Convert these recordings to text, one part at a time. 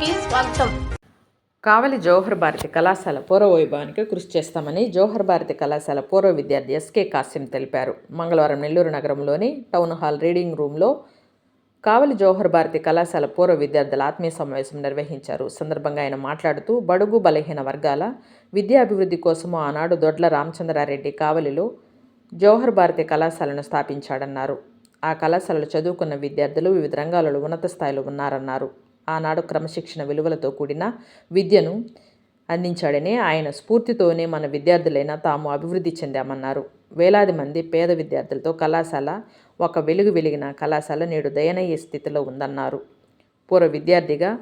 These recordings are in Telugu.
న్యూస్కి స్వాగతం. కావలి జవహర్ భారతి కళాశాల పూర్వ వైభవానికి కృషి చేస్తామని జవహర్ భారతి కళాశాల పూర్వ విద్యార్థి ఎస్కే కాసిం తెలిపారు. మంగళవారం నెల్లూరు నగరంలోని టౌన్ హాల్ రీడింగ్ రూమ్లో కావలి జవహర్ భారతి కళాశాల పూర్వ విద్యార్థుల ఆత్మీయ సమావేశం నిర్వహించారు. సందర్భంగా ఆయన మాట్లాడుతూ బడుగు బలహీన వర్గాల విద్యాభివృద్ధి కోసము ఆనాడు దొడ్ల రామచంద్రారెడ్డి కావలిలో జవహర్ భారతి కళాశాలను స్థాపించాడన్నారు. ఆ కళాశాలలో చదువుకున్న విద్యార్థులు వివిధ రంగాలలో ఉన్నత స్థాయిలో ఉన్నారన్నారు. ఆనాడు క్రమశిక్షణ విలువలతో కూడిన విద్యను అందించాడని, ఆయన స్ఫూర్తితోనే మన విద్యార్థులైన తాము అభివృద్ధి చెందామన్నారు. వేలాది మంది పేద విద్యార్థులతో కళాశాల ఒక వెలిగిన కళాశాల నేడు దయనీయ స్థితిలో ఉందన్నారు. పూర్వ విద్యార్థిగా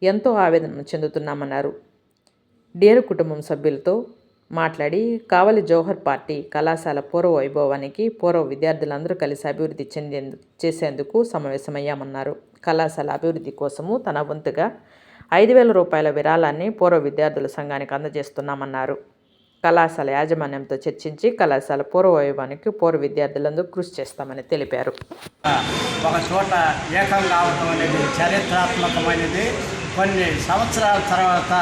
ఎంతో ఆవేదన చెందుతున్నామన్నారు. డేరు కుటుంబం సభ్యులతో మాట్లాడి కావలి జవహర్ పార్టీ కళాశాల పూర్వ వైభవానికి పూర్వ విద్యార్థులందరూ కలిసి అభివృద్ధి చేసేందుకు సమావేశమయ్యామన్నారు. కళాశాల అభివృద్ధి కోసము తన వంతుగా 5,000 రూపాయల విరాళాన్ని పూర్వ విద్యార్థుల సంఘానికి అందజేస్తున్నామన్నారు. కళాశాల యాజమాన్యంతో చర్చించి కళాశాల పూర్వ వైభవానికి పూర్వ విద్యార్థులందరూ కృషి చేస్తామని తెలిపారు. ఒక చోట ఏకం కావటం అనేది చరిత్రాత్మకమైనది. కొన్ని సంవత్సరాల తర్వాత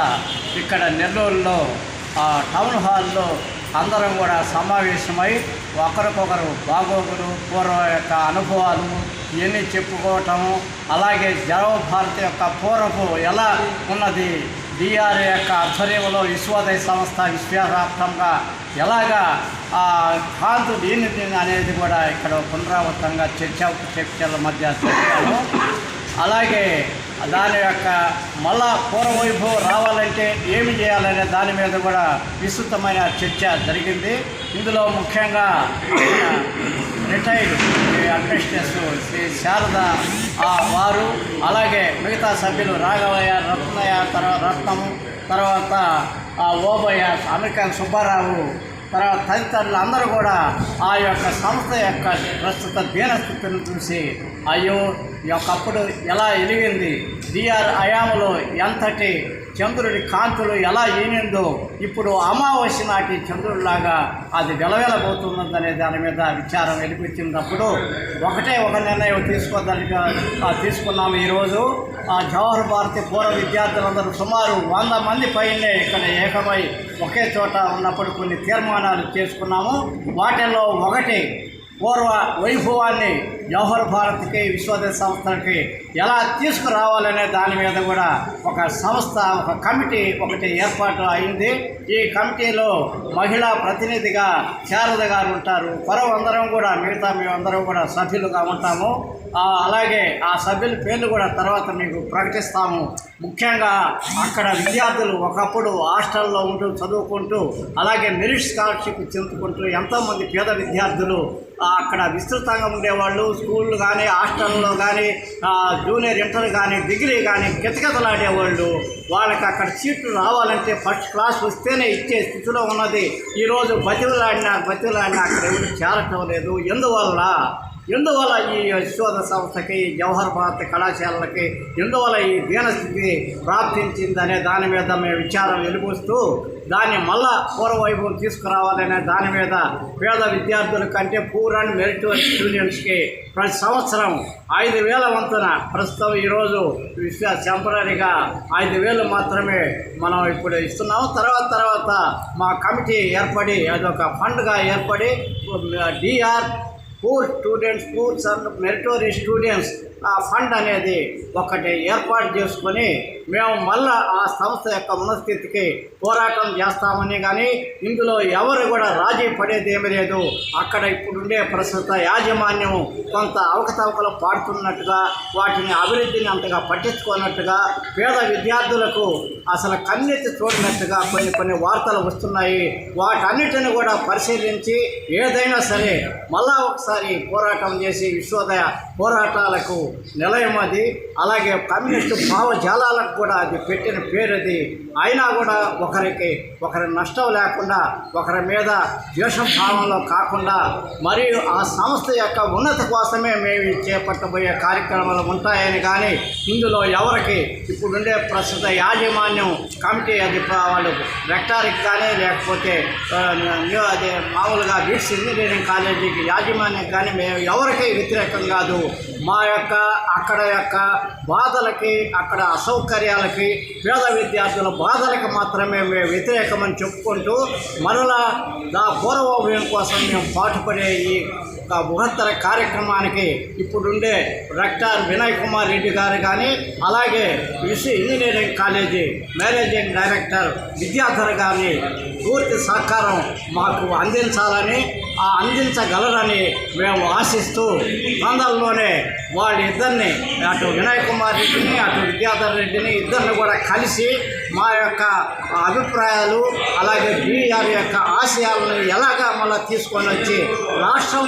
ఇక్కడ నెల్లూరులో టౌన్ హాల్లో అందరం కూడా సమావేశమై ఒకరికొకరు బాగోగులు, పూర్వ యొక్క అనుభవాలు ఇవన్నీ చెప్పుకోవటము, అలాగే జవహర్ భారతి యొక్క పూర్వపు ఎలా ఉన్నది, డిఆర్ఏ యొక్క ఆధ్వర్యంలో విశ్వోదయ సంస్థ విశ్వవ్యాప్తంగా ఎలాగా కాంతు దీని అనేది కూడా ఇక్కడ పునరావృతంగా చర్చల మధ్య చర్చలు, అలాగే దాని యొక్క మళ్ళా పూర్వవైభవం రావాలంటే ఏమి చేయాలనే దాని మీద కూడా విస్తృతమైన చర్చ జరిగింది. ఇందులో ముఖ్యంగా రిటైర్డ్ అడ్మినిస్ట్రేటర్ శ్రీ శారద వారు, అలాగే మిగతా సభ్యులు రాఘవయ్య, రత్నయ్య, రత్నము, తర్వాత ఓబయ్య, అమెరికన్ సుబ్బారావు, తర్వాత తదితరులు అందరూ కూడా ఆ యొక్క సంస్థ యొక్క ప్రస్తుత దీనస్థితిని చూసి అయ్యో ఒకప్పుడు ఎలా ఎలిగింది, డిఆర్ అయాములో ఎంతటి చంద్రుడి కాంతులు ఎలా ఈనిందో ఇప్పుడు అమావాస్య నాటి చంద్రుడిలాగా అది వెలవెలబోతున్నదనే దాని మీద విచారం వెలిపించినప్పుడు ఒక నిర్ణయం తీసుకున్నాము. ఈరోజు జవహర్ భారతి పూర్వ విద్యార్థులందరూ సుమారు 100 మంది పైనే ఇక్కడ ఏకమై ఒకే చోట ఉన్నప్పుడు కొన్ని తీర్మానాలు చేసుకున్నాము. వాటిల్లో ఒకటి పూర్వ వైభవాన్ని జవహర్ భారత్కి విశ్వోదయ సంస్థలకి ఎలా తీసుకురావాలనే దాని మీద కూడా ఒక సంస్థ, ఒక కమిటీ ఒకటి ఏర్పాటు అయింది. ఈ కమిటీలో మహిళా ప్రతినిధిగా శారద గారు ఉంటారు. అందరం కూడా మేమందరం కూడా సభ్యులుగా ఉంటాము. అలాగే ఆ సభ్యుల పేర్లు కూడా తర్వాత మీకు ప్రకటిస్తాము. ముఖ్యంగా అక్కడ విద్యార్థులు ఒకప్పుడు హాస్టల్లో ఉంటూ చదువుకుంటూ, అలాగే మెరిట్ స్కాలర్షిప్ చెందుకుంటూ ఎంతోమంది పేద విద్యార్థులు అక్కడ విస్తృతంగా ఉండేవాళ్ళు. స్కూళ్ళు కానీ, హాస్టల్లో కానీ, జూనియర్ ఇంటర్ కానీ, డిగ్రీ కానీ కితకితలాడేవాళ్ళు. వాళ్ళకి అక్కడ సీట్లు రావాలంటే ఫస్ట్ క్లాస్ వస్తేనే ఇచ్చే స్థితిలో ఉన్నది. ఈరోజు బతిలాడినా అక్కడ ఎవరు చేరటం లేదు. ఎందువల్ల ఈ విశ్వోదయ సంస్థకి, జవహర్ భారతి కళాశాలలకి ఎందువల్ల ఈ దీనస్థితి ప్రాప్తించిందనే దాని మీద మేము విచారం వెలుగుస్తూ దాన్ని మళ్ళా పూర్వవైభవం తీసుకురావాలనే దాని మీద పేద విద్యార్థుల కంటే పూర్ అండ్ మెరిటోరియస్ స్టూడెంట్స్కి ప్రతి సంవత్సరం 5,000 వంతున ప్రస్తుతం ఈరోజు టెంపరీగా 5,000 మాత్రమే మనం ఇప్పుడు ఇస్తున్నాము. తర్వాత మా కమిటీ ఏర్పడి అదొక ఫండ్గా ఏర్పడి డిఆర్ poor and meritorious students fund అనేది ఒకటి ఏర్పాటు చేసుకొని మేము మళ్ళా ఆ సంస్థ యొక్క ఉన్నస్థితికి పోరాటం చేస్తామని, కానీ ఇందులో ఎవరు కూడా రాజీ పడేది ఏమీ లేదు. అక్కడ ఇప్పుడుండే ప్రస్తుత యాజమాన్యం కొంత అవకతవకలు పాడుతున్నట్టుగా, వాటిని అభివృద్ధిని అంతగా పట్టించుకున్నట్టుగా, పేద విద్యార్థులకు అసలు కన్నెత్తి చూడనట్టుగా కొన్ని వార్తలు వస్తున్నాయి. వాటన్నిటిని కూడా పరిశీలించి ఏదైనా సరే మళ్ళా ఒకసారి పోరాటం చేసి విశ్వోదయ పోరాటాలకు నిలయం అది. అలాగే కమ్యూనిస్టు భావజాలాలకు కూడా అది పెట్టిన పేరు అది. అయినా కూడా ఒకరి నష్టం లేకుండా, ఒకరి మీద ద్వేషం భావంలో కాకుండా, మరియు ఆ సంస్థ యొక్క ఉన్నతి కోసమే మేము చేపట్టబోయే కార్యక్రమాలు ఉంటాయని, కానీ ఇందులో ఎవరికి ఇప్పుడుండే ప్రస్తుత యాజమాన్యం కమిటీ అది వాళ్ళు రెక్టార్కి కానీ, లేకపోతే అది మామూలుగా బిట్స్ ఇంజనీరింగ్ కాలేజీకి యాజమాన్యం కానీ మేము ఎవరికీ వ్యతిరేకం కాదు. మా యొక్క అక్కడ బాధలకి, అక్కడ అసౌకర్యాలకి, పేద విద్యార్థుల బాధలకి మాత్రమే మేము వ్యతిరేకమని చెప్పుకుంటూ మరలా పూర్వోభయం కోసం మేము పాటుపడే ఈ ఒక బృహత్తర కార్యక్రమానికి ఇప్పుడుండే రెక్టర్ వినయ్ కుమార్ రెడ్డి గారు కానీ, అలాగే engineering college managing director Vidyadhar గారిని పూర్తి సహకారం మాకు అందించాలని, అందించగలరని మేము ఆశిస్తూ తొందరలోనే వాళ్ళిద్దరిని, అటు వినయ్ కుమార్ రెడ్డిని అటు విద్యాధర్ రెడ్డిని ఇద్దరిని కూడా కలిసి మా యొక్క అభిప్రాయాలు అలాగే బీఆర్ యొక్క ఆశయాలను ఎలాగా మళ్ళీ తీసుకొని వచ్చి రాష్ట్రం